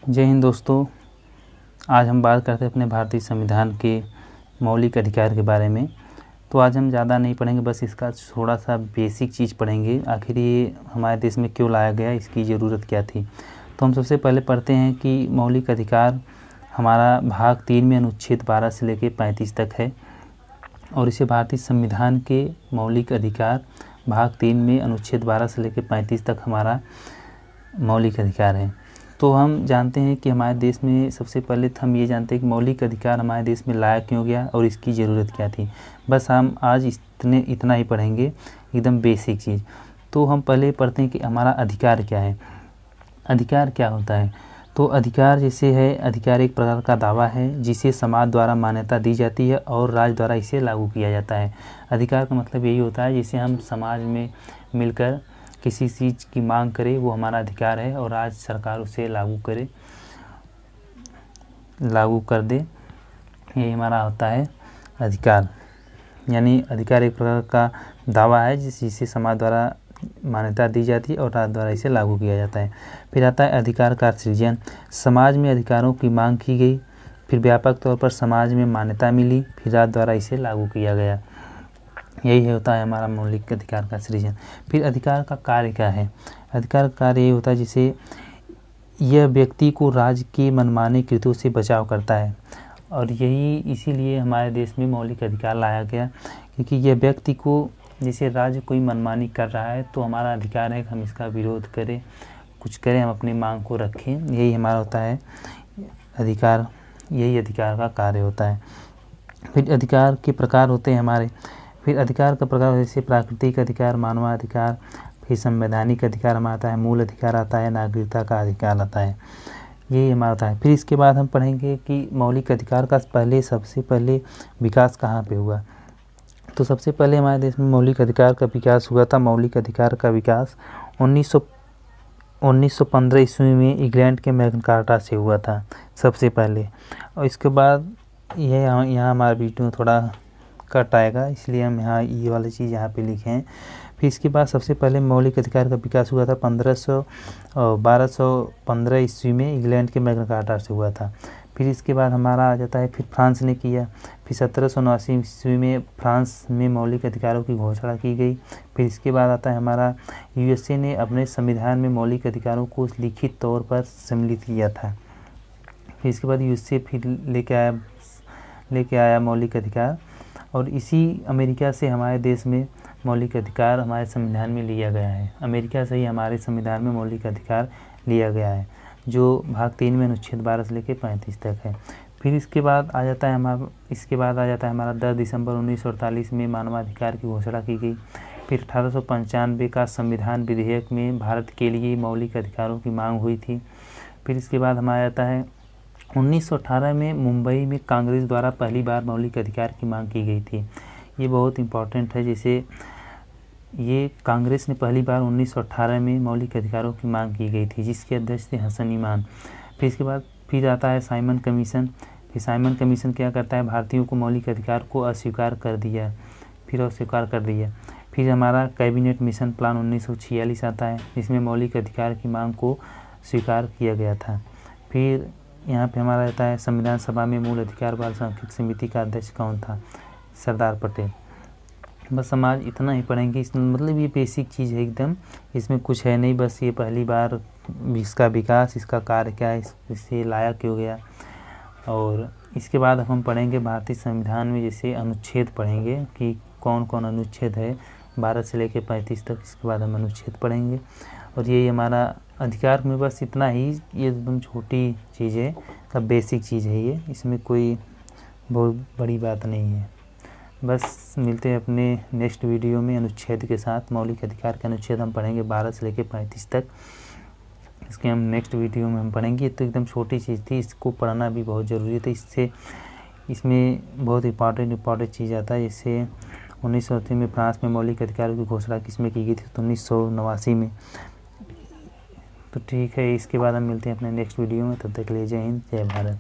जय हिंद दोस्तों। आज हम बात करते हैं अपने भारतीय संविधान के मौलिक अधिकार के बारे में। तो आज हम ज़्यादा नहीं पढ़ेंगे, बस इसका थोड़ा सा बेसिक चीज़ पढ़ेंगे। आखिर ये हमारे देश में क्यों लाया गया, इसकी ज़रूरत क्या थी। तो हम सबसे पहले पढ़ते हैं कि मौलिक अधिकार हमारा भाग 3 में अनुच्छेद 12 से लेकर 35 तक है, और इसे भारतीय संविधान के मौलिक अधिकार भाग 3 में अनुच्छेद 12 से लेकर 35 तक हमारा मौलिक अधिकार है। तो हम जानते हैं कि हमारे देश में सबसे पहले तो हम ये जानते हैं कि मौलिक अधिकार हमारे देश में लाया क्यों गया और इसकी ज़रूरत क्या थी। बस हम आज इतना ही पढ़ेंगे, एकदम बेसिक चीज़। तो हम पहले पढ़ते हैं कि हमारा अधिकार क्या है। अधिकार क्या होता है? तो अधिकार जैसे है, अधिकार एक प्रकार का दावा है जिसे समाज द्वारा मान्यता दी जाती है और राज्य द्वारा इसे लागू किया जाता है। अधिकार का मतलब यही होता है जिसे हम समाज में मिलकर किसी चीज़ की मांग करें, वो हमारा अधिकार है और राज्य सरकार उसे लागू कर दे, ये हमारा होता है अधिकार। यानी अधिकार एक प्रकार का दावा है जिसे समाज द्वारा मान्यता दी जाती है और राज्य द्वारा इसे लागू किया जाता है। फिर आता है अधिकार का सृजन। समाज में अधिकारों की मांग की गई, फिर व्यापक तौर पर समाज में मान्यता मिली, फिर राज्य द्वारा इसे लागू किया गया। यही होता है हमारा मौलिक अधिकार का सृजन। फिर अधिकार का कार्य क्या है? अधिकार का कार्य ये होता है जिसे यह व्यक्ति को राज्य के मनमाने कृत्यों से बचाव करता है, और यही इसीलिए हमारे देश में मौलिक अधिकार लाया गया, क्योंकि यह व्यक्ति को जैसे राज्य कोई मनमानी कर रहा है तो हमारा अधिकार है कि हम इसका विरोध करें, कुछ करें, हम अपनी मांग को रखें। यही हमारा होता है अधिकार, यही अधिकार का कार्य होता है। फिर अधिकार के प्रकार होते हैं हमारे। फिर अधिकार का प्रकार जैसे प्राकृतिक अधिकार, मानवाधिकार, फिर संवैधानिक अधिकार हमारा आता है, मूल अधिकार आता है, नागरिकता का अधिकार आता है, यही हमारा आता है। फिर इसके बाद हम पढ़ेंगे कि मौलिक अधिकार का सबसे पहले विकास कहाँ पे हुआ। तो सबसे पहले हमारे देश में मौलिक अधिकार का विकास हुआ था। मौलिक अधिकार का विकास 1915 ईस्वी में इंग्लैंड के मैग्ना कार्टा से हुआ था सबसे पहले। और इसके बाद यहाँ हमारा वीडियो थोड़ा कट आएगा, इसलिए हम यहाँ ये वाली चीज़ यहाँ पे लिखे हैं। फिर इसके बाद सबसे पहले मौलिक अधिकार का विकास हुआ था 1215 ईस्वी में इंग्लैंड के मैग्ना कार्टा से हुआ था। फिर इसके बाद हमारा आ जाता है, फिर फ्रांस ने किया। फिर 1779 ईस्वी में फ्रांस में मौलिक अधिकारों की घोषणा की गई। फिर इसके बाद आता है हमारा USA ने अपने संविधान में मौलिक अधिकारों को लिखित तौर पर सम्मिलित किया था। फिर इसके बाद USA फिर लेके आया मौलिक अधिकार, और इसी अमेरिका से हमारे देश में मौलिक अधिकार हमारे संविधान में लिया गया है। अमेरिका से ही हमारे संविधान में मौलिक अधिकार लिया गया है, जो भाग 3 में अनुच्छेद 12 से लेकर 35 तक है। फिर इसके बाद आ जाता है हमारा 10 दिसंबर 1948 में मानवाधिकार की घोषणा की गई। फिर 1895 का संविधान विधेयक में भारत के लिए मौलिक अधिकारों की मांग हुई थी। फिर इसके बाद हमारा आता है 1918 में मुंबई में कांग्रेस द्वारा पहली बार मौलिक अधिकार की मांग की गई थी। ये बहुत इम्पोर्टेंट है, जैसे ये कांग्रेस ने पहली बार 1918 में मौलिक अधिकारों की मांग की गई थी, जिसके अध्यक्ष थे हसन इमाम। फिर इसके बाद फिर आता है साइमन कमीशन। फिर साइमन कमीशन क्या करता है, भारतीयों को मौलिक अधिकार को अस्वीकार कर दिया। फिर हमारा कैबिनेट मिशन प्लान 1946 आता है, जिसमें मौलिक अधिकार की मांग को स्वीकार किया गया था। फिर यहाँ पे हमारा रहता है संविधान सभा में मूल अधिकार बाल संरक्षण समिति का अध्यक्ष कौन था? सरदार पटेल। बस हम आज इतना ही पढ़ेंगे। इसमें मतलब ये बेसिक चीज़ है एकदम, इसमें कुछ है नहीं, बस ये पहली बार इसका विकास, इसका कार्य क्या है, इसे लाया क्यों गया। और इसके बाद हम पढ़ेंगे भारतीय संविधान में जैसे अनुच्छेद पढ़ेंगे कि कौन कौन अनुच्छेद है 12 से लेकर 35 तक। इसके बाद हम अनुच्छेद पढ़ेंगे, और यही हमारा अधिकार में बस इतना ही, ये एकदम छोटी चीज़ है, सब बेसिक चीज़ है ये, इसमें कोई बहुत बड़ी बात नहीं है। बस मिलते हैं अपने नेक्स्ट वीडियो में अनुच्छेद के साथ। मौलिक अधिकार के अनुच्छेद हम पढ़ेंगे 12 से लेकर 35 तक। इसके हम नेक्स्ट वीडियो में हम पढ़ेंगे। तो एकदम छोटी चीज़ थी, इसको पढ़ना भी बहुत ज़रूरी था। इसमें बहुत इम्पॉर्टेंट चीज़ आता है। जैसे 1930 में फ्रांस में मौलिक अधिकारों की घोषणा किसमें की गई थी? तो 1989 में। तो ठीक है, इसके बाद हम मिलते हैं अपने नेक्स्ट वीडियो में। तब तक के लिए जय हिंद, जय भारत।